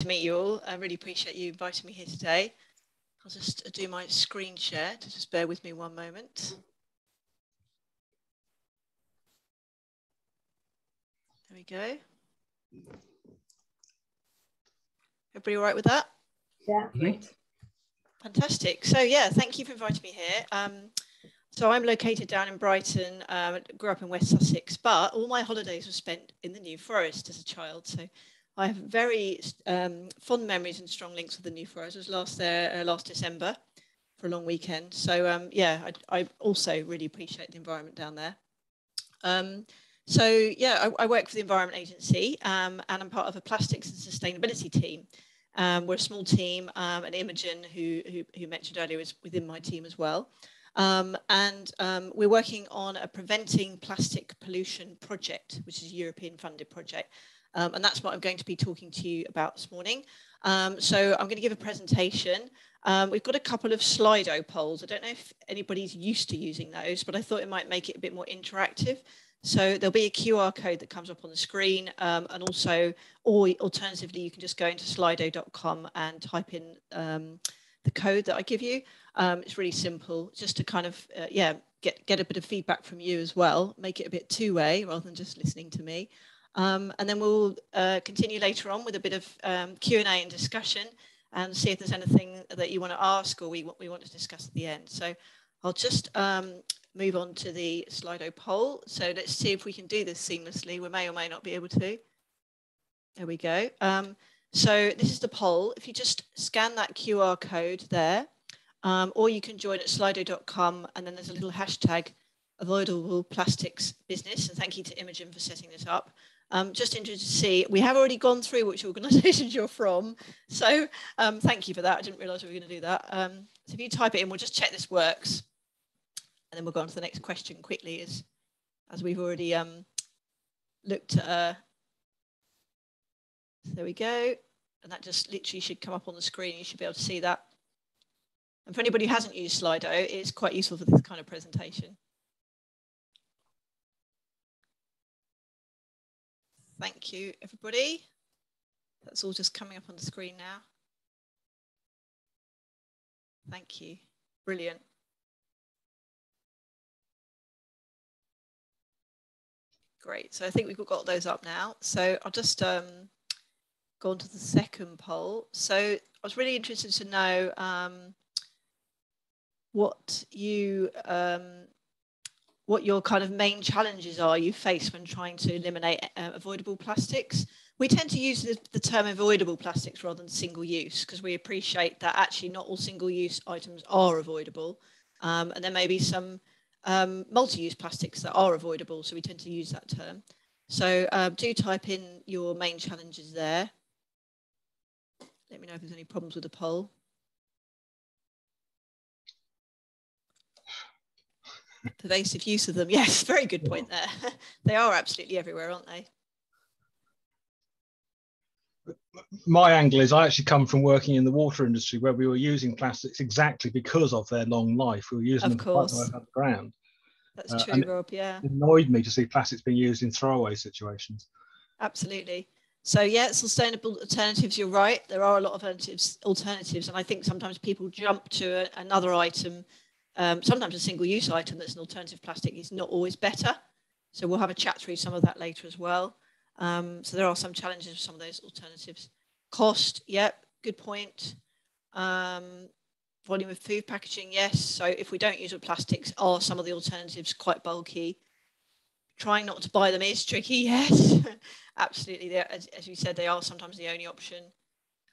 To meet you all. I really appreciate you inviting me here today. I'll just do my screen share, to just bear with me one moment. There we go. Everybody all right with that? Yeah. Great. Fantastic. So yeah, thank you for inviting me here. So I'm located down in Brighton, grew up in West Sussex, but all my holidays were spent in the New Forest as a child. So I have very fond memories and strong links with the New Forest. I was last there last December for a long weekend. So yeah, I also really appreciate the environment down there. So yeah, I work for the Environment Agency and I'm part of a plastics and sustainability team. We're a small team, and Imogen, who mentioned earlier, is within my team as well. We're working on a preventing plastic pollution project, which is a European funded project. And that's what I'm going to be talking to you about this morning. So I'm going to give a presentation. We've got a couple of Slido polls. I don't know if anybody's used to using those, but I thought it might make it a bit more interactive. So there'll be a QR code that comes up on the screen, and also, or alternatively, you can just go into slido.com and type in the code that I give you. It's really simple, just to kind of, yeah, get a bit of feedback from you as well, make it a bit two-way rather than just listening to me. And then we'll continue later on with a bit of Q&A and discussion and see if there's anything that you want to ask or we want to discuss at the end. So I'll just move on to the Slido poll. So let's see if we can do this seamlessly. We may or may not be able to. There we go. So this is the poll. If you just scan that QR code there, or you can join at slido.com, and then there's a little hashtag avoidable plastics business. And thank you to Imogen for setting this up. Just interested to see, we have already gone through which organisations you're from. So thank you for that. I didn't realise we were going to do that. So if you type it in, we'll just check this works. And then we'll go on to the next question quickly, as we've already looked at. There we go. And that just literally should come up on the screen. You should be able to see that. And for anybody who hasn't used Slido, it's quite useful for this kind of presentation. Thank you, everybody. That's all just coming up on the screen now. Thank you. Brilliant. Great. So I think we've got those up now. So I'll just go on to the second poll. So I was really interested to know what your kind of main challenges are you face when trying to eliminate avoidable plastics. We tend to use the term avoidable plastics rather than single use, because we appreciate that actually not all single use items are avoidable. And there may be some multi-use plastics that are avoidable, so we tend to use that term. So do type in your main challenges there. Let me know if there's any problems with the poll. Pervasive use of them. Yes, very good point there. They are absolutely everywhere, aren't they? My angle is I actually come from working in the water industry where we were using plastics exactly because of their long life. We were using them to work underground. That's true, Rob, yeah. It annoyed me to see plastics being used in throwaway situations. Absolutely. So yeah, sustainable alternatives, you're right. There are a lot of alternatives. And I think sometimes people jump to another item. Sometimes a single-use item that's an alternative plastic is not always better. So we'll have a chat through some of that later as well. So there are some challenges with some of those alternatives. Cost, yep, good point. Volume of food packaging, yes. So if we don't use plastics, are some of the alternatives quite bulky? Trying not to buy them is tricky, yes. Absolutely, as you said, they are sometimes the only option.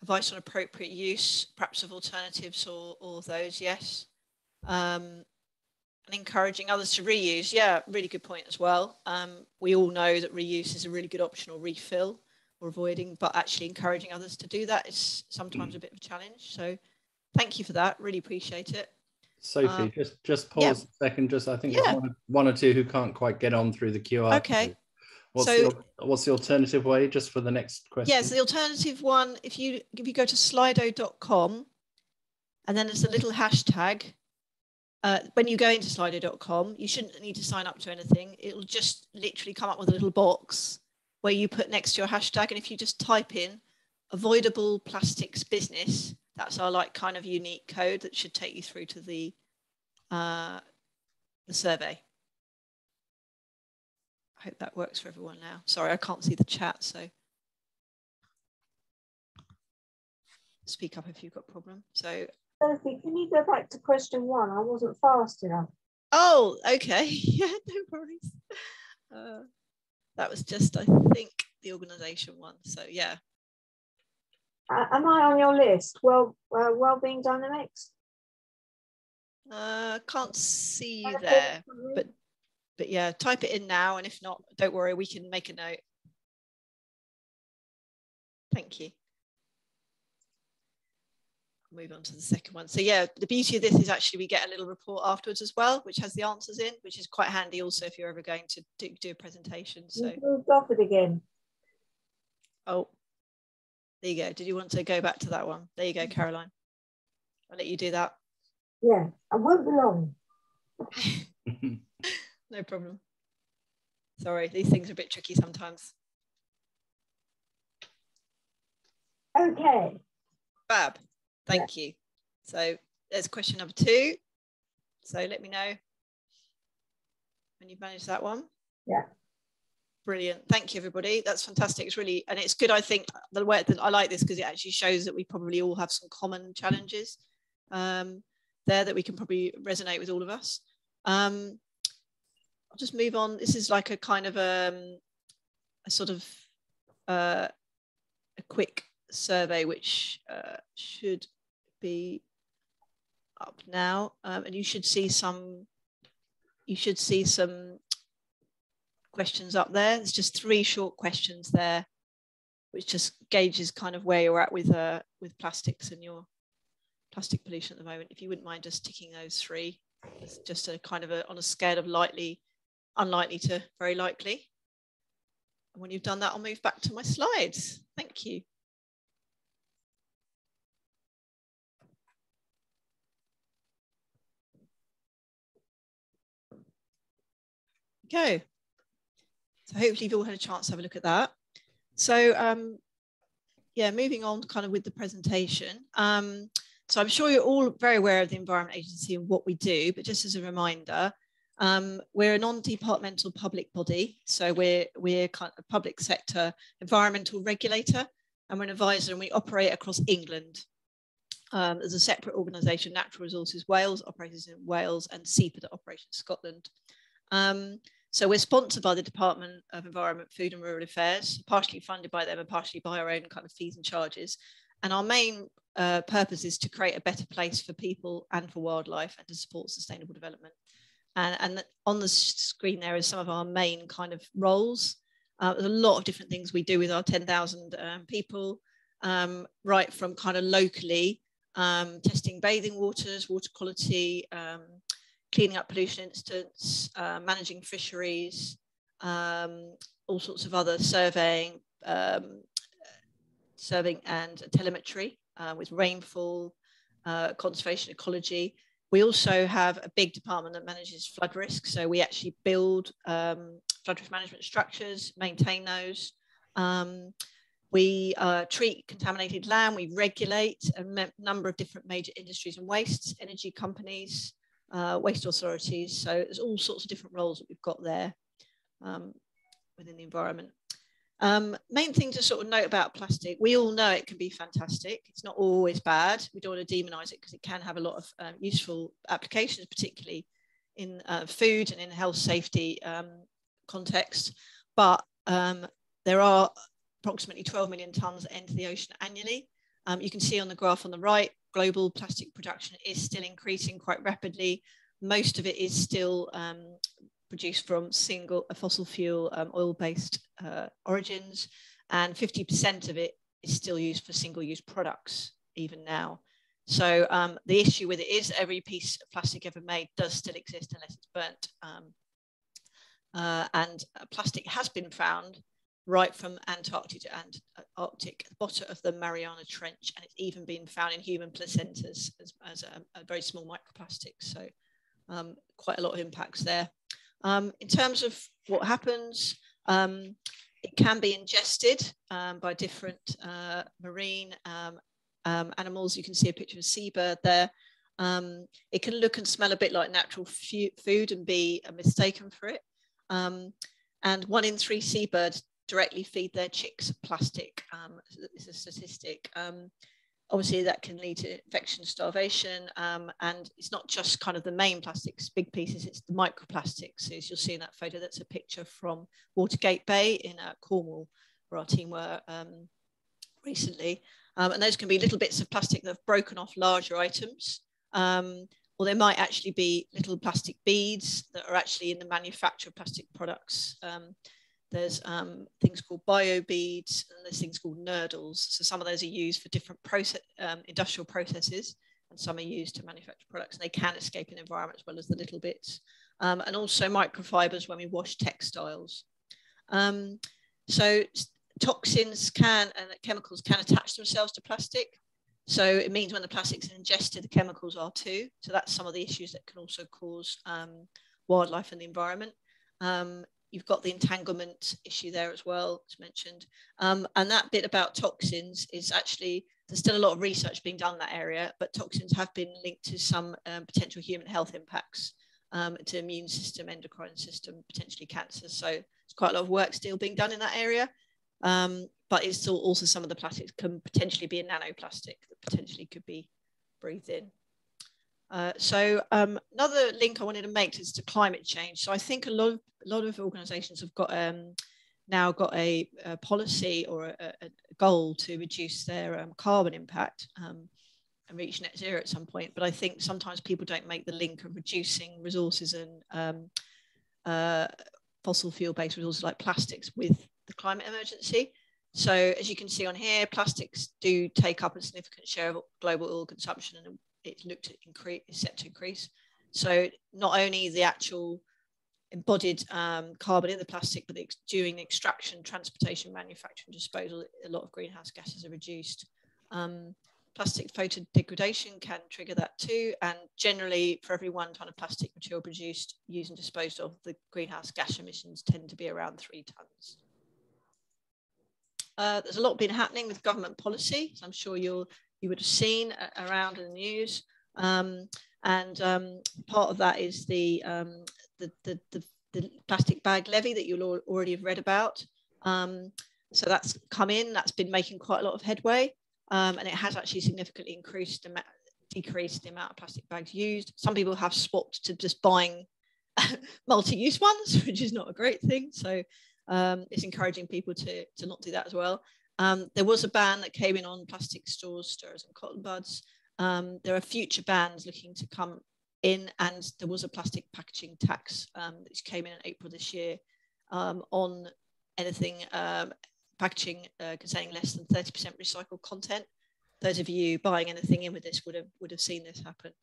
Advice on appropriate use, perhaps of alternatives or of those, yes. And encouraging others to reuse, yeah, really good point as well. We all know that reuse is a really good option, or refill or avoiding, but actually encouraging others to do that is sometimes a bit of a challenge. So thank you for that, really appreciate it. Sophie, just pause a second. I think there's one or two who can't quite get on through the QR. Okay. Code. What's the alternative way, just for the next question? Yes, the alternative one, if you go to slido.com, and then there's a little hashtag. When you go into slido.com, you shouldn't need to sign up to anything. It'll just literally come up with a little box where you put next to your hashtag. And if you just type in avoidable plastics business. That's our like kind of unique code that should take you through to the survey. I hope that works for everyone now. Sorry, I can't see the chat, so speak up if you've got a problem. So, Sophie, can you go back to question 1? I wasn't fast enough. Oh, okay. Yeah, no worries. That was just, I think, the organisation one. So, yeah. Am I on your list? Wellbeing dynamics? Can't see you there, but yeah, type it in now, and if not, don't worry, we can make a note. Thank you. Move on to the second one. So yeah, the beauty of this is actually we get a little report afterwards as well, which has the answers in, which is quite handy also if you're ever going to do a presentation. So you've moved off it again. Oh, there you go. Did you want to go back to that one? There you go, Caroline. I'll let you do that. Yeah, I won't be long. No problem. Sorry, these things are a bit tricky sometimes. Okay. Fab. Thank you. So there's question number 2. So let me know when you've managed that one. Yeah. Brilliant. Thank you, everybody. That's fantastic. It's really, and it's good, I think, the way that I like this because it actually shows that we probably all have some common challenges there that we can probably resonate with all of us. I'll just move on. This is like a kind of a sort of a quick survey, which should be up now, and you should see some questions up there. There's just 3 short questions there, which just gauges kind of where you're at with plastics and your plastic pollution at the moment. If you wouldn't mind just ticking those 3, it's just a kind of on a scale of unlikely to very likely. And when you've done that, I'll move back to my slides. Thank you. Go. So hopefully you've all had a chance to have a look at that. So yeah, moving on kind of with the presentation. So I'm sure you're all very aware of the Environment Agency and what we do, but just as a reminder, we're a non-departmental public body. So we're kind of a public sector environmental regulator, and we're an advisor, and we operate across England. There's a separate organisation, Natural Resources Wales, operates in Wales, and SEPA that operates in Scotland. So we're sponsored by the Department of Environment, Food and Rural Affairs, partially funded by them and partially by our own kind of fees and charges. And our main purpose is to create a better place for people and for wildlife and to support sustainable development. And on the screen there is some of our main kind of roles. There's a lot of different things we do with our 10,000 people, right from kind of locally testing bathing waters, water quality, cleaning up pollution incidents, managing fisheries, all sorts of other surveying and telemetry with rainfall, conservation, ecology. We also have a big department that manages flood risk. So we actually build flood risk management structures, maintain those. We treat contaminated land, we regulate a number of different major industries and wastes, energy companies, waste authorities. So there's all sorts of different roles that we've got there within the environment. Main thing to sort of note about plastic, we all know it can be fantastic. It's not always bad. We don't want to demonize it because it can have a lot of useful applications, particularly in food and in health safety context. But there are approximately 12 million tonnes that enter the ocean annually. You can see on the graph on the right, global plastic production is still increasing quite rapidly. Most of it is still produced from fossil fuel oil-based origins, and 50% of it is still used for single-use products even now. So the issue with it is every piece of plastic ever made does still exist unless it's burnt. And plastic has been found right from Antarctic to Arctic, at the bottom of the Mariana Trench, and it's even been found in human placentas as a very small microplastic. So quite a lot of impacts there. In terms of what happens, It can be ingested by different marine animals. You can see a picture of a seabird there. It can look and smell a bit like natural food and be mistaken for it. And 1 in 3 seabirds directly feed their chicks plastic. It's a statistic. Obviously, that can lead to infection, starvation, and it's not just kind of the main plastics, big pieces, it's the microplastics. So as you'll see in that photo, that's a picture from Watergate Bay in Cornwall, where our team were recently. And those can be little bits of plastic that have broken off larger items, or there might actually be little plastic beads that are actually in the manufacture of plastic products. There's things called bio beads, and there's things called nurdles. So some of those are used for different industrial processes, and some are used to manufacture products, and they can escape in the environment as well as the little bits. And also microfibers when we wash textiles. So toxins and chemicals can attach themselves to plastic. So it means when the plastic's ingested, the chemicals are too. So that's some of the issues that can also cause wildlife and the environment. You've got the entanglement issue there as well, as mentioned. And that bit about toxins is actually, there's still a lot of research being done in that area, but toxins have been linked to some potential human health impacts, to immune system, endocrine system, potentially cancer. So there's quite a lot of work still being done in that area. But it's still also some of the plastics can potentially be a nanoplastic that potentially could be breathed in. So another link I wanted to make is to climate change. So I think a lot of organisations have got now got a policy or a goal to reduce their carbon impact and reach net zero at some point. But I think sometimes people don't make the link of reducing resources and fossil fuel-based resources like plastics with the climate emergency. So as you can see on here, plastics do take up a significant share of global oil consumption, and it's looked at is set to increase. So not only the actual embodied carbon in the plastic, but during extraction, transportation, manufacture, and disposal, a lot of greenhouse gases are reduced. Plastic photodegradation can trigger that too. And generally, for every 1 ton of plastic material produced, used and disposed of, the greenhouse gas emissions tend to be around 3 tons. There's a lot been happening with government policy, so I'm sure you would have seen around in the news. Part of that is the plastic bag levy that you'll already have read about. So that's come in, that's been making quite a lot of headway, and it has actually significantly decreased the amount of plastic bags used. Some people have swapped to just buying multi-use ones, which is not a great thing. So it's encouraging people to not do that as well. There was a ban that came in on plastic straws, stirrers and cotton buds. There are future bans looking to come in, and there was a plastic packaging tax which came in April this year on anything packaging containing less than 30% recycled content. Those of you buying anything in with this would have seen this happen.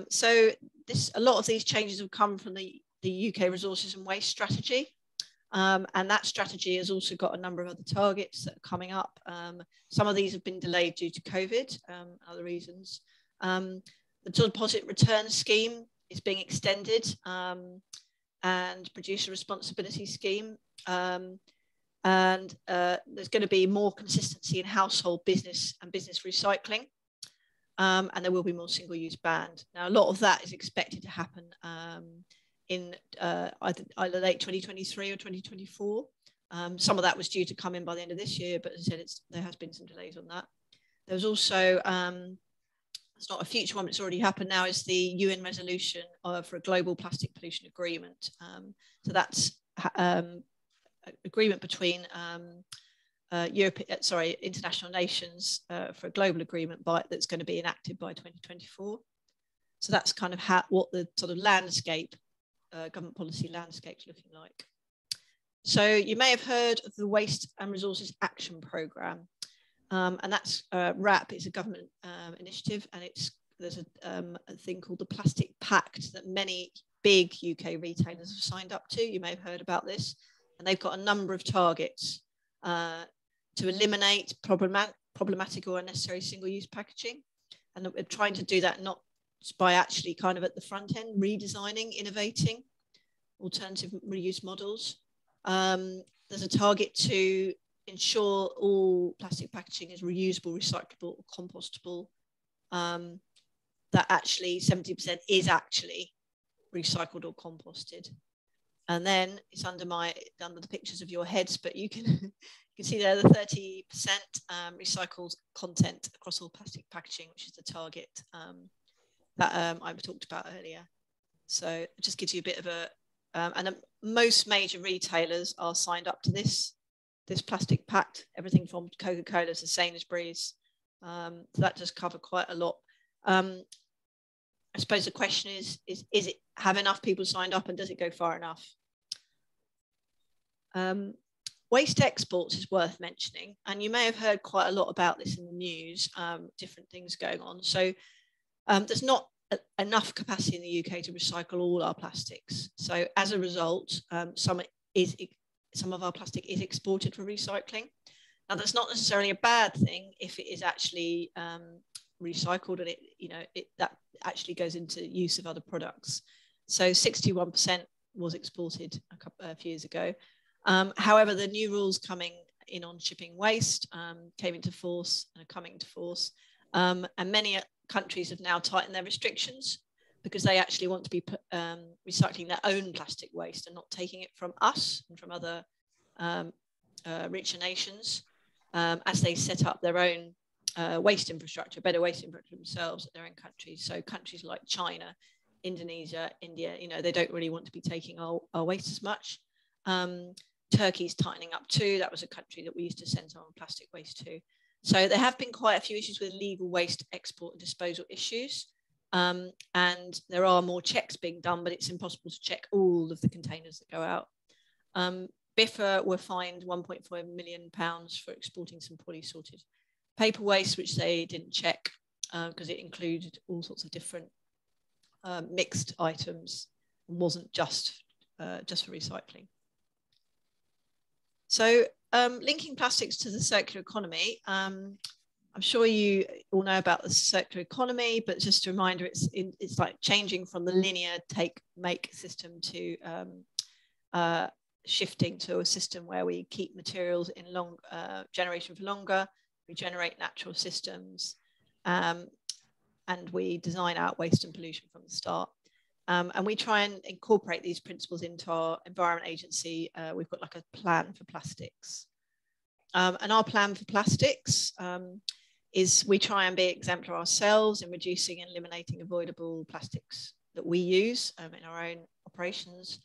So a lot of these changes have come from the UK Resources and Waste Strategy. And that strategy has also got a number of other targets that are coming up. Some of these have been delayed due to COVID and other reasons. The deposit return scheme is being extended, and producer responsibility scheme. And there's going to be more consistency in household business and business recycling. And there will be more single-use banned. Now, a lot of that is expected to happen in either late 2023 or 2024. Some of that was due to come in by the end of this year, but as I said, there has been some delays on that. There's also, it's not a future one, but it's already happened now, is the UN resolution for a global plastic pollution agreement. So that's agreement between international nations for a global agreement that's going to be enacted by 2024. So that's kind of what the sort of landscape, government policy landscape is looking like. So you may have heard of the Waste and Resources Action Programme, and that's WRAP. It's a government initiative, and there's a thing called the Plastic Pact that many big UK retailers have signed up to. You may have heard about this, and they've got a number of targets to eliminate problematic or unnecessary single-use packaging, and we're trying to do that not by actually kind of at the front end, redesigning, innovating alternative reuse models. there's a target to ensure all plastic packaging is reusable, recyclable, or compostable. That actually 70% is actually recycled or composted. And then it's under the pictures of your heads, but you can you can see there the 30% recycled content across all plastic packaging, which is the target that I talked about earlier. So it just gives you a bit of a and most major retailers are signed up to this plastic pact. Everything from Coca-Cola to Sainsbury's. So that does cover quite a lot. I suppose the question is it have enough people signed up, and does it go far enough? Waste exports is worth mentioning, and you may have heard quite a lot about this in the news, different things going on. So there's not enough capacity in the UK to recycle all our plastics. So as a result, some of our plastic is exported for recycling. Now that's not necessarily a bad thing if it is actually recycled and that actually goes into use of other products. So 61% was exported a few years ago. However, the new rules coming in on shipping waste came into force and are coming into force. And many countries have now tightened their restrictions because they actually want to be recycling their own plastic waste and not taking it from us and from other richer nations as they set up their own waste infrastructure, better waste infrastructure themselves at their own countries. So countries like China, Indonesia, India, they don't really want to be taking our waste as much. Turkey's tightening up too. That was a country that we used to send some plastic waste to. So there have been quite a few issues with legal waste export and disposal issues. And there are more checks being done, but it's impossible to check all of the containers that go out. Biffa were fined £1.5 million for exporting some poorly sorted paper waste, which they didn't check because it included all sorts of different mixed items and wasn't just for recycling. So linking plastics to the circular economy, I'm sure you all know about the circular economy, but just a reminder, it's like changing from the linear take-make system to shifting to a system where we keep materials in generation for longer, we generate natural systems, and we design out waste and pollution from the start. And we try and incorporate these principles into our Environment Agency. We've got like a plan for plastics. And our plan for plastics is we try and be exemplar ourselves in reducing and eliminating avoidable plastics that we use in our own operations.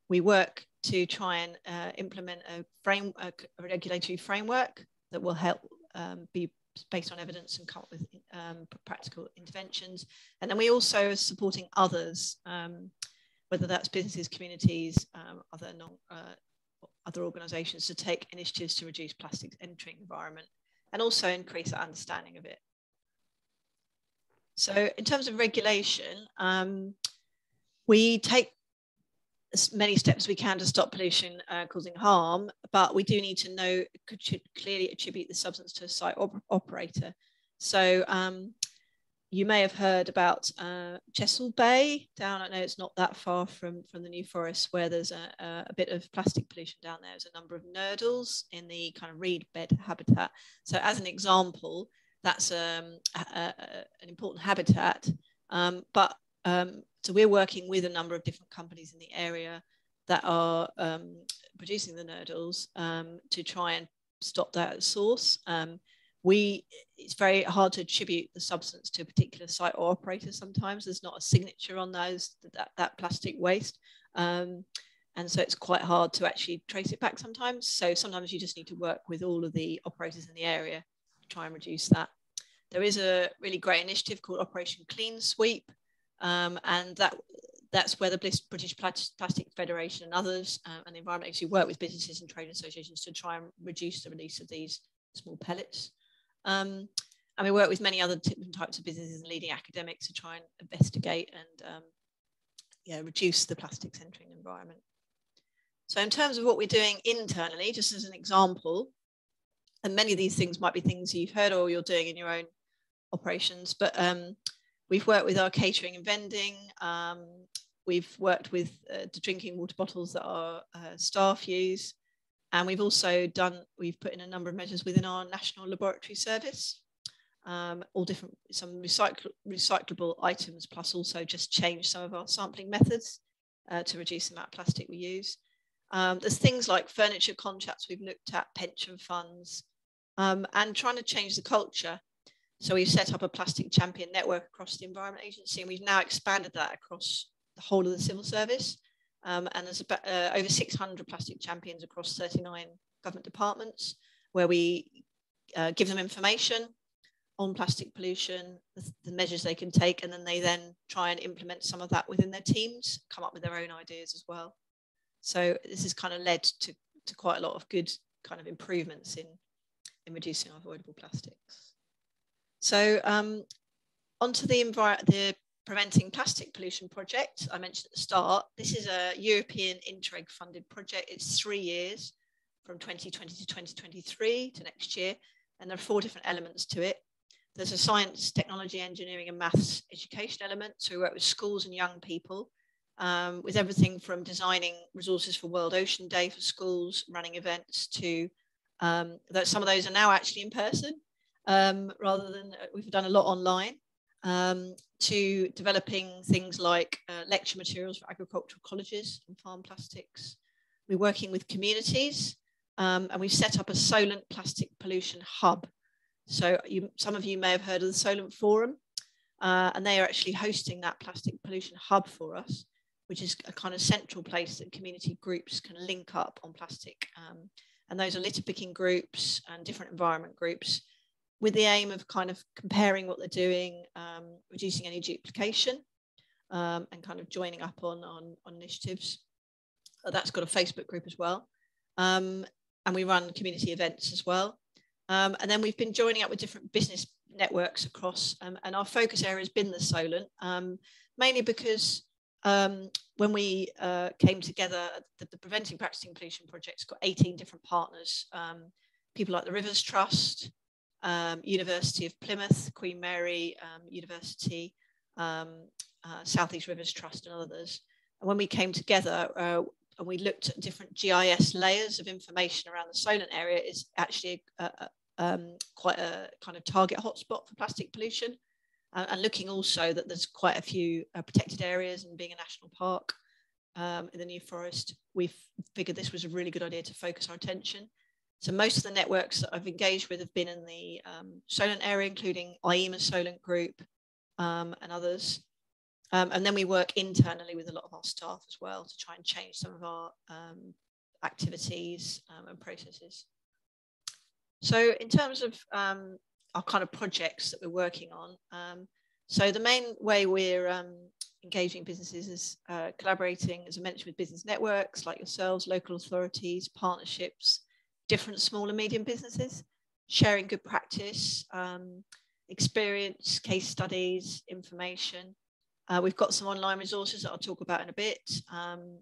We work to try and implement a regulatory framework that will help be based on evidence and come up with practical interventions. And then we also are supporting others, whether that's businesses, communities, other organisations, to take initiatives to reduce plastics entering the environment and also increase our understanding of it. So in terms of regulation, we take as many steps as we can to stop pollution causing harm, but we do need to know, should clearly attribute the substance to a site operator. So you may have heard about Chesil Bay down, I know it's not that far from the New Forest, where there's a bit of plastic pollution down there. There's a number of nurdles in the kind of reed bed habitat. So as an example, that's an important habitat, so we're working with a number of different companies in the area that are producing the nurdles to try and stop that at source. It's very hard to attribute the substance to a particular site or operator sometimes. There's not a signature on that plastic waste. And so it's quite hard to actually trace it back sometimes. So sometimes you just need to work with all of the operators in the area to try and reduce that. There is a really great initiative called Operation Clean Sweep. And that's where the British Plastic Federation and others and the Environment Agency work with businesses and trade associations to try and reduce the release of these small pellets. And we work with many other different types of businesses and leading academics to try and investigate and reduce the plastics entering the environment. So in terms of what we're doing internally, just as an example, and many of these things might be things you've heard or you're doing in your own operations, but we've worked with our catering and vending we've worked with the drinking water bottles that our staff use. And we've also we've put in a number of measures within our national laboratory service, all different, some recyclable items, plus also just change some of our sampling methods to reduce the amount of plastic we use. There's things like furniture contracts we've looked at, pension funds, and trying to change the culture. So we've set up a plastic champion network across the Environment Agency, and we've now expanded that across the whole of the civil service. And there's about, over 600 plastic champions across 39 government departments, where we give them information on plastic pollution, the measures they can take, and then they try and implement some of that within their teams, come up with their own ideas as well. So this has kind of led to quite a lot of good kind of improvements in reducing our avoidable plastics. So onto the Preventing Plastic Pollution project I mentioned at the start. This is a European Interreg funded project. It's 3 years, from 2020 to 2023 to next year. And there are 4 different elements to it. There's a science, technology, engineering and maths education element. So we work with schools and young people with everything from designing resources for World Ocean Day for schools, running events, to that some of those are now actually in person rather than we've done a lot online. To developing things like lecture materials for agricultural colleges and farm plastics. We're working with communities and we've set up a Solent Plastic Pollution Hub. So some of you may have heard of the Solent Forum, and they are actually hosting that Plastic Pollution Hub for us, which is a kind of central place that community groups can link up on plastic. And those are litter picking groups and different environment groups, with the aim of kind of comparing what they're doing, reducing any duplication, and kind of joining up on initiatives. That's got a Facebook group as well. And we run community events as well. And then we've been joining up with different business networks across, and our focus area has been the Solent, mainly because when we came together, the Preventing Practicing Pollution project's got 18 different partners, people like the Rivers Trust, University of Plymouth, Queen Mary University, South East Rivers Trust and others. And when we came together and we looked at different GIS layers of information around the Solent area, is actually quite a kind of target hotspot for plastic pollution. And looking also that there's quite a few protected areas, and being a national park in the New Forest, we've figured this was a really good idea to focus our attention. So most of the networks that I've engaged with have been in the Solent area, including IEMA Solent Group and others. And then we work internally with a lot of our staff as well to try and change some of our activities and processes. So in terms of our kind of projects that we're working on, so the main way we're engaging businesses is collaborating, as I mentioned, with business networks like yourselves, local authorities, partnerships, different small and medium businesses, sharing good practice, experience, case studies, information. We've got some online resources that I'll talk about in a bit. And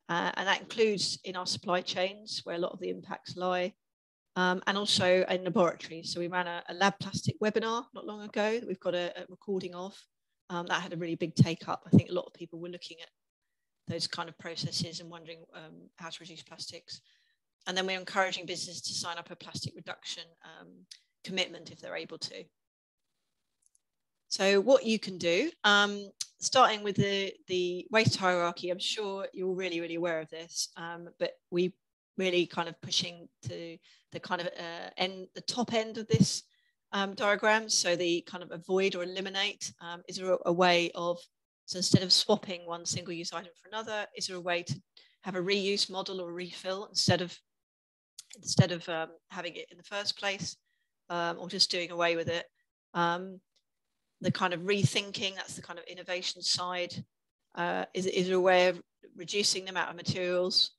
that includes in our supply chains, where a lot of the impacts lie, and also in laboratories. So we ran a lab plastic webinar not long ago that we've got a recording of. That had a really big take up. I think a lot of people were looking at those kind of processes and wondering how to reduce plastics. And then we're encouraging businesses to sign up a plastic reduction commitment if they're able to. So what you can do, starting with the waste hierarchy, I'm sure you're really, really aware of this, but we really kind of pushing to the kind of the top end of this diagram. So the kind of avoid or eliminate, is there a way of, so instead of swapping one single-use item for another, is there a way to have a reuse model or refill instead of having it in the first place, or just doing away with it? The kind of rethinking, that's the kind of innovation side. Is there a way of reducing the amount of materials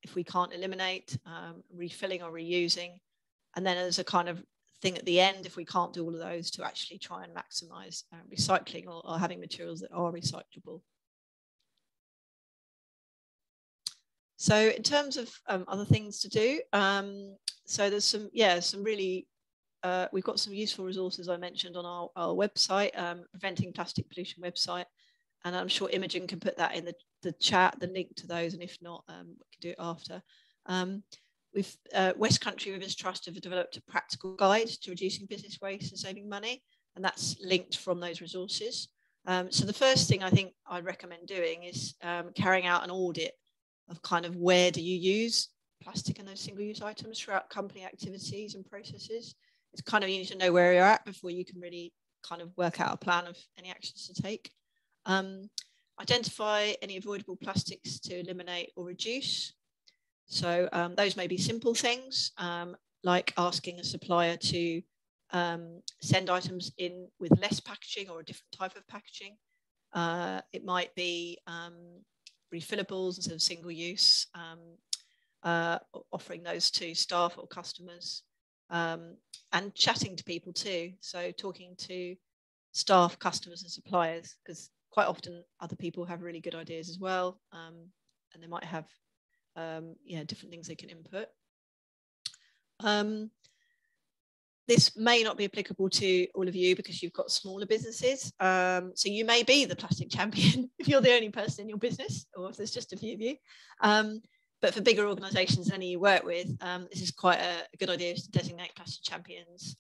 if we can't eliminate, refilling or reusing? And then there's a kind of thing at the end, if we can't do all of those, to actually try and maximize recycling or having materials that are recyclable. So in terms of other things to do, so there's some really, we've got some useful resources I mentioned on our website, Preventing Plastic Pollution website. And I'm sure Imogen can put that in the chat, the link to those, and if not, we can do it after. West Country Rivers Trust have developed a practical guide to reducing business waste and saving money, and that's linked from those resources. So the first thing I think I'd recommend doing is carrying out an audit of kind of where do you use plastic and those single-use items throughout company activities and processes. It's kind of, you need to know where you're at before you can really kind of work out a plan of any actions to take. Identify any avoidable plastics to eliminate or reduce. So those may be simple things like asking a supplier to send items in with less packaging or a different type of packaging. It might be refillables instead of single use, offering those to staff or customers, and chatting to people too. So talking to staff, customers and suppliers, because quite often other people have really good ideas as well, and they might have different things they can input. This may not be applicable to all of you because you've got smaller businesses. So you may be the plastic champion if you're the only person in your business, or if there's just a few of you. But for bigger organisations than any you work with, this is quite a good idea to designate plastic champions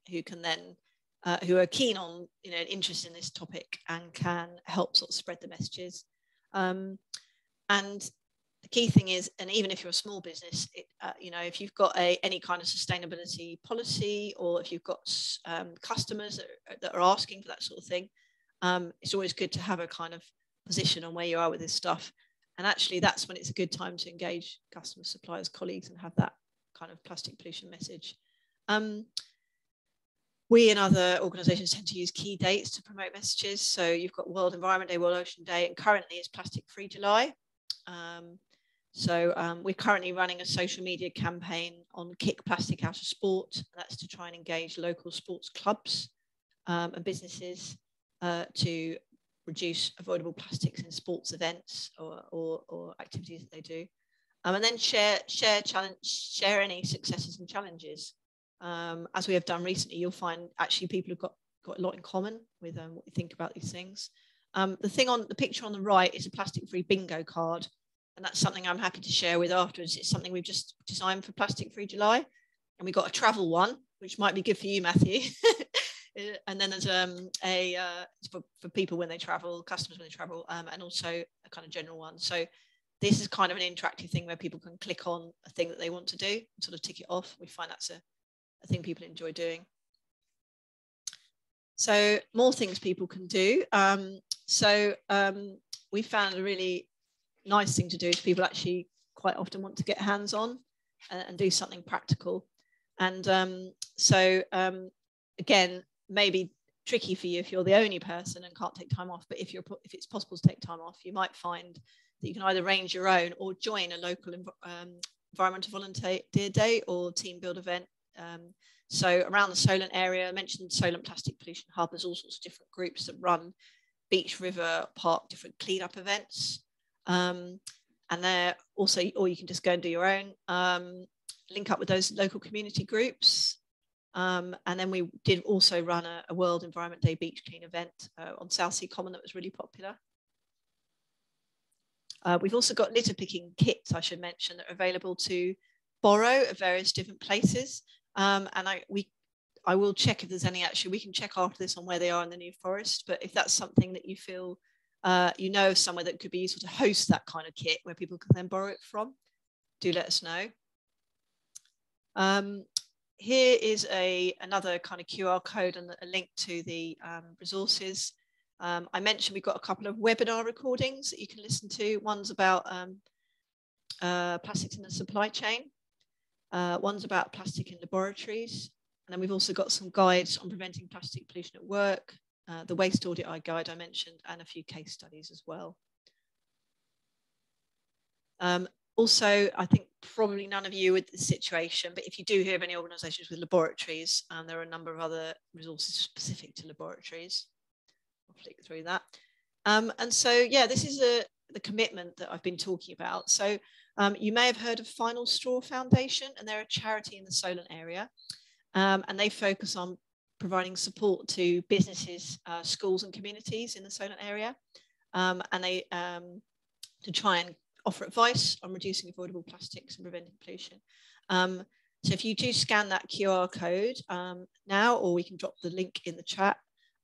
who can then, who are keen on, an interest in this topic and can help sort of spread the messages. And the key thing is, and even if you're a small business, if you've got any kind of sustainability policy, or if you've got customers that are asking for that sort of thing, it's always good to have a kind of position on where you are with this stuff. And actually, that's when it's a good time to engage customers, suppliers, colleagues, and have that kind of plastic pollution message. We and other organisations tend to use key dates to promote messages. So you've got World Environment Day, World Ocean Day, and currently it's Plastic Free July. We're currently running a social media campaign on Kick Plastic Out of Sport. That's to try and engage local sports clubs and businesses to reduce avoidable plastics in sports events or activities that they do. And then share any successes and challenges. As we have done recently, you'll find actually people have got a lot in common with what we think about these things. The picture on the right is a plastic-free bingo card. And that's something I'm happy to share with afterwards. It's something we've just designed for Plastic Free July. And we got a travel one, which might be good for you, Matthew. And then there's for people when they travel, customers when they travel, and also a kind of general one. So this is kind of an interactive thing where people can click on a thing that they want to do and sort of tick it off. We find that's a thing people enjoy doing. So more things people can do. We found a really nice thing to do is people actually quite often want to get hands on and do something practical. And again, maybe tricky for you if you're the only person and can't take time off, but if it's possible to take time off, you might find that you can either arrange your own or join a local environmental volunteer day or team build event. So around the Solent area, I mentioned Solent Plastic Pollution Hub, there's all sorts of different groups that run beach, river, park, different cleanup events. And they're also, or you can just go and do your own, link up with those local community groups. And then we did also run a World Environment Day beach clean event on Southsea Common that was really popular. We've also got litter picking kits, I should mention, that are available to borrow at various different places. And I will check if there's any, actually, we can check after this on where they are in the New Forest, but if that's something that you feel you know of somewhere that could be useful to host that kind of kit where people can then borrow it from, do let us know. Here is another kind of QR code and a link to the resources. I mentioned we've got a couple of webinar recordings that you can listen to. One's about plastics in the supply chain. One's about plastic in laboratories. And then we've also got some guides on preventing plastic pollution at work, the waste audit guide I mentioned, and a few case studies as well. Also, I think probably none of you with the situation, but if you do hear of any organisations with laboratories, there are a number of other resources specific to laboratories. I'll flick through that. And so, yeah, this is the commitment that I've been talking about. So you may have heard of Final Straw Foundation, and they're a charity in the Solent area. And they focus on providing support to businesses, schools and communities in the Solent area. and they to try and offer advice on reducing avoidable plastics and preventing pollution. So if you do scan that QR code now, or we can drop the link in the chat,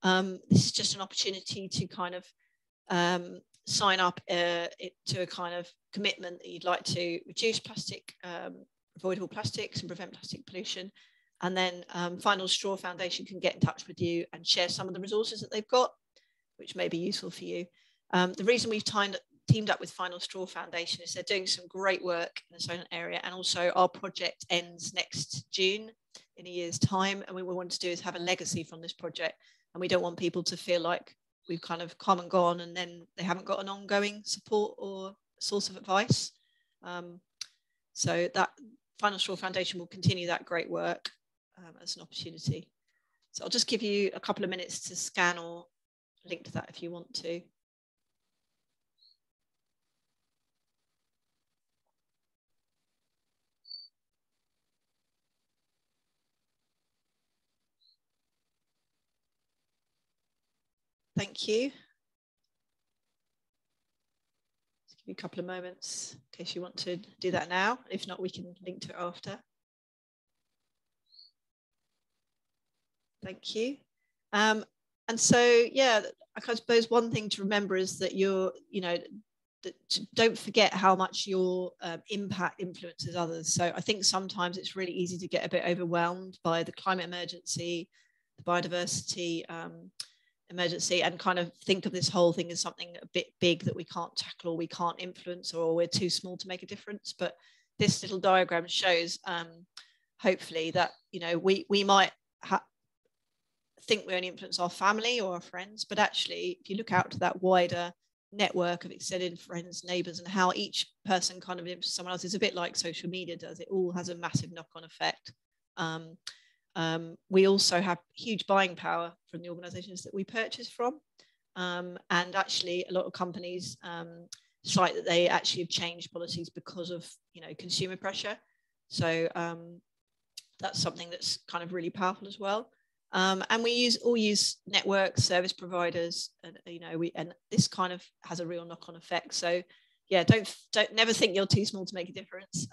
this is just an opportunity to kind of sign up to a kind of commitment that you'd like to reduce avoidable plastics and prevent plastic pollution. And then Final Straw Foundation can get in touch with you and share some of the resources that they've got, which may be useful for you. The reason we've teamed up with Final Straw Foundation is they're doing some great work in the Solent area, and also our project ends next June in a year's time, and what we want to do is have a legacy from this project, and we don't want people to feel like we've kind of come and gone and then they haven't got an ongoing support or source of advice. So that Final Straw Foundation will continue that great work as an opportunity. So I'll just give you a couple of minutes to scan or link to that if you want to. Thank you. Just give you a couple of moments in case you want to do that now. If not, we can link to it after. Thank you. And so, yeah, I suppose one thing to remember is that don't forget how much your impact influences others. So I think sometimes it's really easy to get a bit overwhelmed by the climate emergency, the biodiversity emergency, and kind of think of this whole thing as something a bit big that we can't tackle or we can't influence, or we're too small to make a difference. But this little diagram shows hopefully that we might think we only influence our family or our friends, but actually if you look out to that wider network of extended friends, neighbors, and how each person kind of influences someone else, is a bit like social media does. It all has a massive knock-on effect. We also have huge buying power from the organizations that we purchase from, and actually a lot of companies cite that they actually have changed policies because of consumer pressure. So that's something that's kind of really powerful as well. And we all use networks, service providers, and and this kind of has a real knock-on effect. So yeah, don't never think you're too small to make a difference.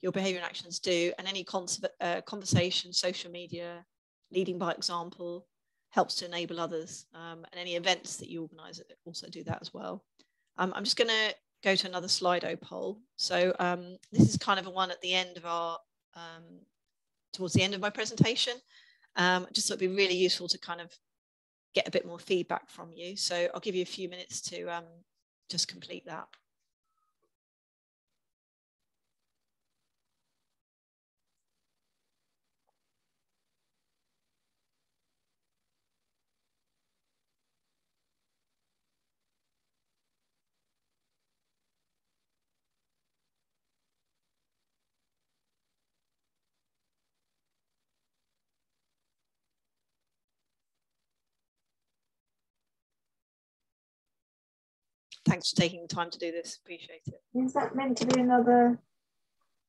Your behavior and actions do, and any conversation, social media, leading by example helps to enable others, and any events that you organize also do that as well. I'm just going to go to another Slido poll. So this is kind of a one at the end of our towards the end of my presentation. Just thought it'd be really useful to kind of get a bit more feedback from you. So I'll give you a few minutes to just complete that. Thanks for taking the time to do this. Appreciate it. Is that meant to be another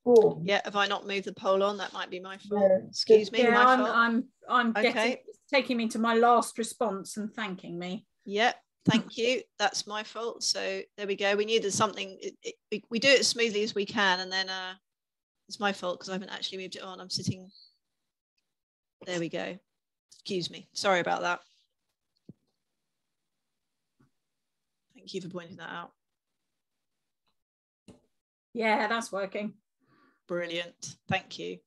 form? Yeah, have I not moved the poll on? That might be my fault. No. Excuse me. Yeah, my fault. I'm okay. getting, it's taking me to my last response and thanking me. Yeah, thank you. That's my fault. So there we go. We knew there's something. We do it as smoothly as we can, and then it's my fault because I haven't actually moved it on. I'm sitting. There we go. Excuse me. Sorry about that. Thank you for pointing that out. Yeah, that's working. Brilliant. Thank you.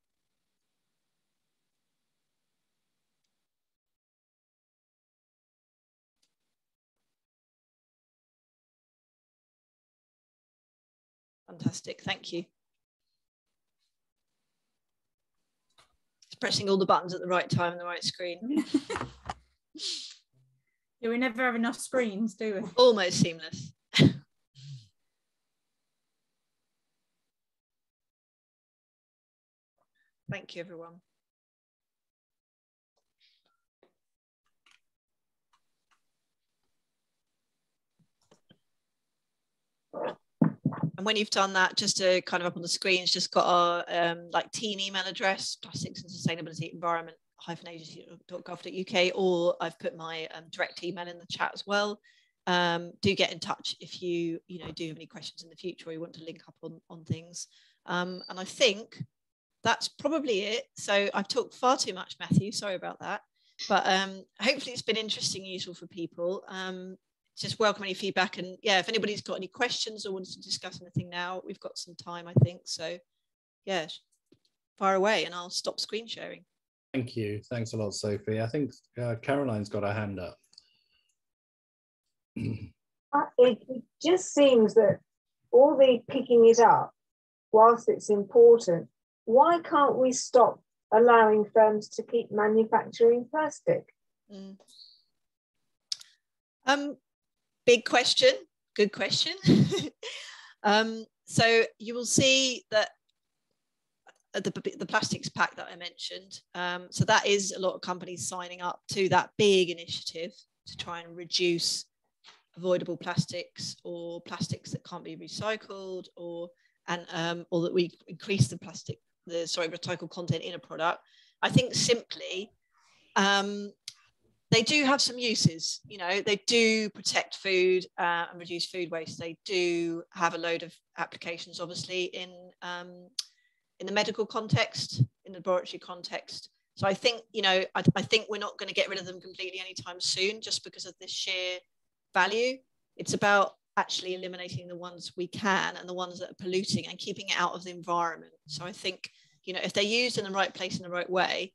Fantastic. Thank you. Just pressing all the buttons at the right time on the right screen. Yeah, we never have enough screens, do we? Almost seamless. Thank you, everyone. And when you've done that, just to kind of up on the screen, it's just got our like team email address, plastics and sustainability environment -agency.gov.uk, or I've put my direct email in the chat as well. do get in touch if you do have any questions in the future or you want to link up on things. And I think that's probably it. So I've talked far too much, Matthew. Sorry about that. But hopefully it's been interesting and useful for people. Just welcome any feedback. And yeah, if anybody's got any questions or wants to discuss anything now, we've got some time, I think. So yeah, fire away and I'll stop screen sharing. Thank you. Thanks a lot, Sophie. I think Caroline's got her hand up. It just seems that all the picking it up, whilst it's important, why can't we stop allowing firms to keep manufacturing plastic? Big question, good question. So you will see that the plastics pact that I mentioned, so that is a lot of companies signing up to that big initiative to try and reduce avoidable plastics or plastics that can't be recycled, or that we increase the recycled content in a product. I think simply they do have some uses. They do protect food and reduce food waste. They do have a load of applications, obviously, in the medical context, in the laboratory context. So I think, I think we're not going to get rid of them completely anytime soon, just because of this sheer value. It's about actually eliminating the ones we can and the ones that are polluting and keeping it out of the environment. So I think, if they're used in the right place in the right way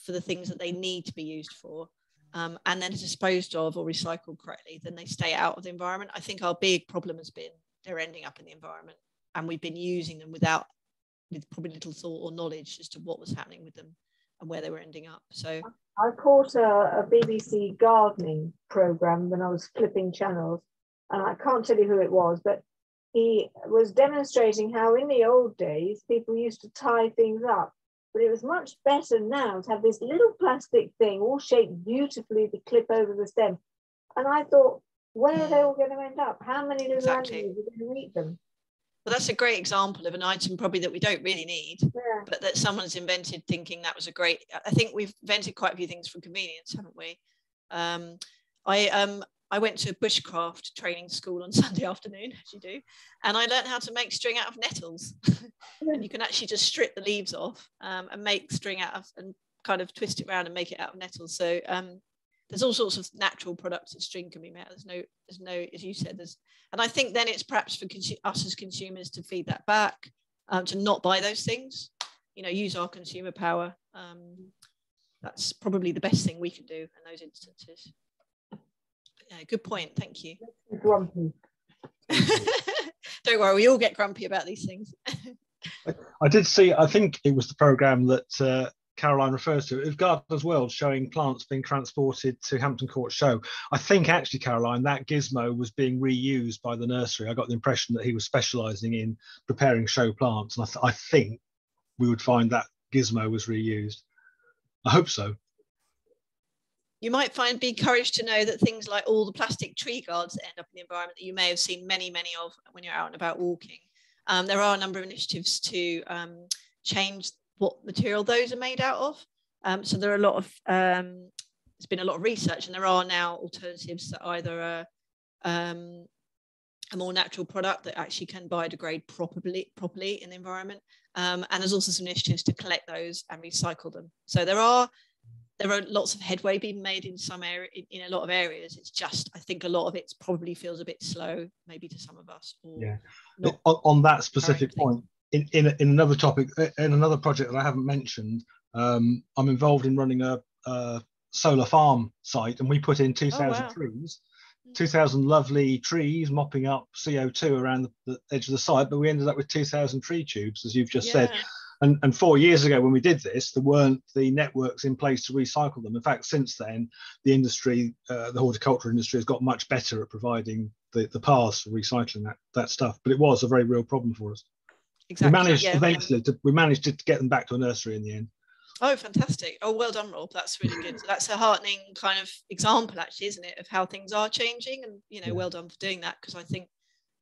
for the things that they need to be used for, and then disposed of or recycled correctly, then they stay out of the environment. I think our big problem has been they're ending up in the environment, and we've been using them with probably little thought or knowledge as to what was happening with them and where they were ending up. So I caught a BBC gardening programme when I was flipping channels, and I can't tell you who it was, but he was demonstrating how in the old days people used to tie things up, but it was much better now to have this little plastic thing all shaped beautifully to clip over the stem. And I thought, where are they all going to end up? How many little animals are going to eat them? Well, that's a great example of an item probably that we don't really need, but that someone's invented thinking that was a great. I think we've invented quite a few things for convenience, haven't we? I went to a bushcraft training school on Sunday afternoon, as you do, and I learned how to make string out of nettles. And you can actually just strip the leaves off and make string out of, and kind of twist it around and make it out of nettles. So there's all sorts of natural products that string can be made. There's no, as you said, and I think then it's perhaps for us as consumers to feed that back, to not buy those things, use our consumer power. That's probably the best thing we can do in those instances. Yeah, good point. Thank you. Grumpy. Don't worry, we all get grumpy about these things. I did see, I think it was the programme that Caroline refers to, it was Gardener's World, showing plants being transported to Hampton Court Show. I think actually, Caroline, that gizmo was being reused by the nursery. I got the impression that he was specialising in preparing show plants, and I think we would find that gizmo was reused. I hope so. You might be encouraged to know that things like all the plastic tree guards that end up in the environment that you may have seen many of when you're out and about walking. There are a number of initiatives to change what material those are made out of. So there are there's been a lot of research, and there are now alternatives that either are a more natural product that actually can biodegrade properly in the environment. And there's also some initiatives to collect those and recycle them. So there are lots of headway being made in some area, in a lot of areas. It's just, I think a lot of it probably feels a bit slow, maybe to some of us. Or yeah. On that specific point, in another topic, in another project that I haven't mentioned, I'm involved in running a solar farm site, and we put in 2,000 trees, 2,000 lovely trees mopping up CO2 around the edge of the site, but we ended up with 2,000 tree tubes, as you've just said. And 4 years ago when we did this, there weren't the networks in place to recycle them. In fact, since then, the industry, the horticulture industry, has got much better at providing the paths for recycling that stuff. But it was a very real problem for us. Exactly. We managed to get them back to a nursery in the end. Oh, fantastic. Oh, well done, Rob. That's really good. So that's a heartening kind of example, actually, isn't it, of how things are changing? And, well done for doing that, because I think,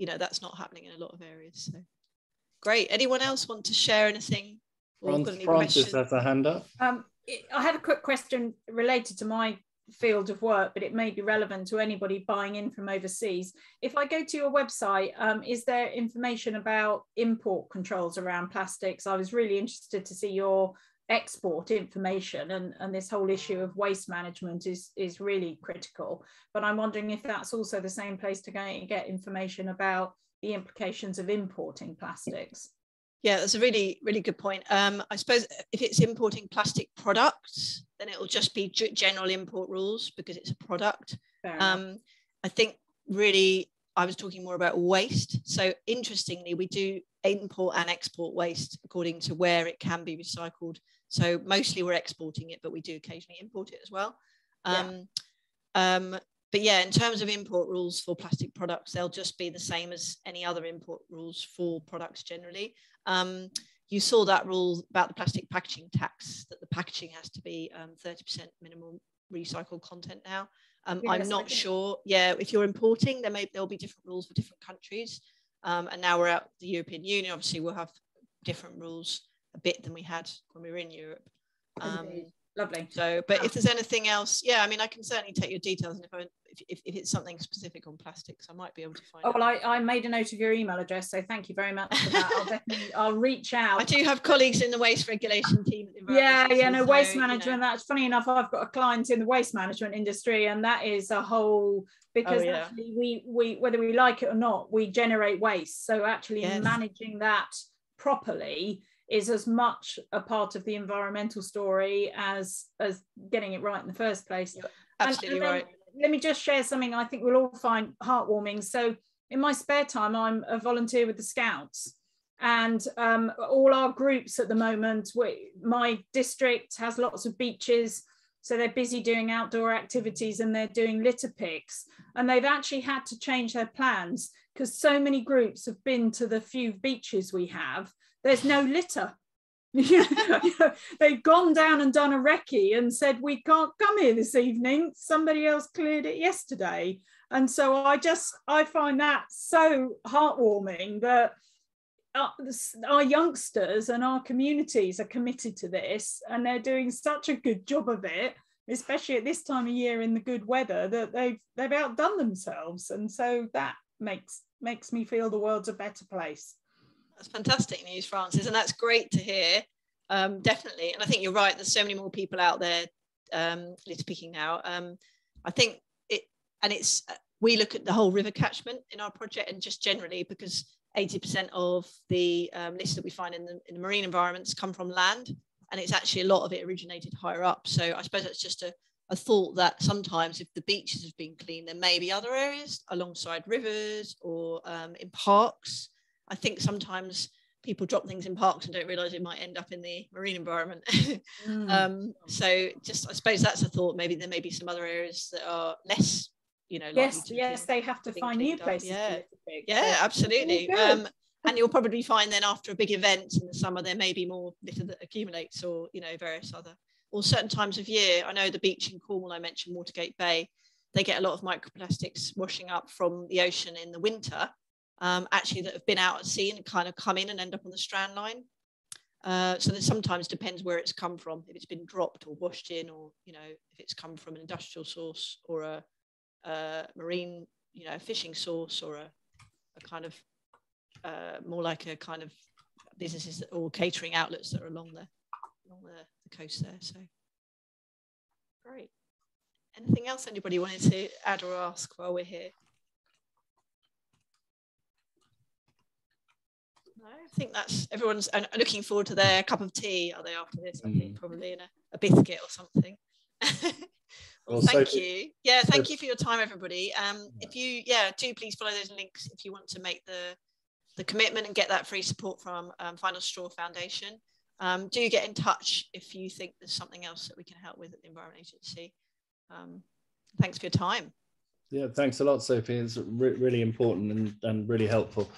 that's not happening in a lot of areas. So. Great. Anyone else want to share anything? Francis has a hand up. I had a quick question related to my field of work, but it may be relevant to anybody buying in from overseas. If I go to your website, is there information about import controls around plastics? I was really interested to see your export information, and this whole issue of waste management is really critical. But I'm wondering if that's also the same place to go and get information about the implications of importing plastics. Yeah, that's a really, really good point. I suppose if it's importing plastic products, then it will just be general import rules because it's a product. I think really I was talking more about waste. So interestingly, we do import and export waste according to where it can be recycled. So mostly we're exporting it, but we do occasionally import it as well. But yeah, in terms of import rules for plastic products, they'll just be the same as any other import rules for products generally. You saw that rule about the plastic packaging tax, that the packaging has to be 30% minimum recycled content now. Yes, I'm not sure. Yeah, if you're importing, there'll be different rules for different countries. And now we're out the European Union. Obviously, we'll have different rules a bit than we had when we were in Europe. Lovely. So, but if there's anything else, yeah, I mean, I can certainly take your details, and if it's something specific on plastics, I might be able to find. Oh, well, I made a note of your email address, so thank you very much for that. I'll reach out. I do have colleagues in the waste regulation team. Waste management. That's funny enough. I've got a client in the waste management industry, and that is a whole, because actually we whether we like it or not, we generate waste. So actually managing that properly is as much a part of the environmental story as getting it right in the first place. You're absolutely right. Let me just share something I think we'll all find heartwarming. So in my spare time, I'm a volunteer with the Scouts, and all our groups at the moment, my district has lots of beaches, so they're busy doing outdoor activities and they're doing litter picks, and they've actually had to change their plans because so many groups have been to the few beaches we have. There's no litter. They've gone down and done a recce and said, we can't come here this evening. Somebody else cleared it yesterday. And so I find that so heartwarming that our youngsters and our communities are committed to this, and they're doing such a good job of it, especially at this time of year in the good weather, that they've outdone themselves. And so that makes me feel the world's a better place. That's fantastic news, Frances, and that's great to hear. Definitely, and I think you're right. There's so many more people out there litter picking now. I think we look at the whole river catchment in our project, and just generally because 80% of the litter that we find in the marine environments come from land, and it's actually a lot of it originated higher up. So I suppose that's just a thought that sometimes if the beaches have been clean, there may be other areas alongside rivers or in parks. I think sometimes people drop things in parks and don't realise it might end up in the marine environment. So just, I suppose that's a thought. Maybe there may be some other areas that are less, Yes, they have to find new places. Yeah, absolutely. And you'll probably find then after a big event in the summer, there may be more litter that accumulates, or various other, or certain times of year. I know the beach in Cornwall I mentioned, Watergate Bay, they get a lot of microplastics washing up from the ocean in the winter. Actually that have been out at sea and kind of come in and end up on the strand line. So there sometimes depends where it's come from, if it's been dropped or washed in, or if it's come from an industrial source or a marine fishing source, or a kind of more like a kind of businesses or catering outlets that are along the coast there. So great. Anything else anybody wanted to add or ask while we're here? I think that's everyone's looking forward to their cup of tea, are they, after this? I think probably in a biscuit or something. Well, thank you. Yeah, thank you for your time, everybody. If you do please follow those links if you want to make the commitment and get that free support from Final Straw Foundation. Do get in touch if you think there's something else that we can help with at the Environment Agency. Thanks for your time. Yeah, thanks a lot, Sophie. It's really important and really helpful.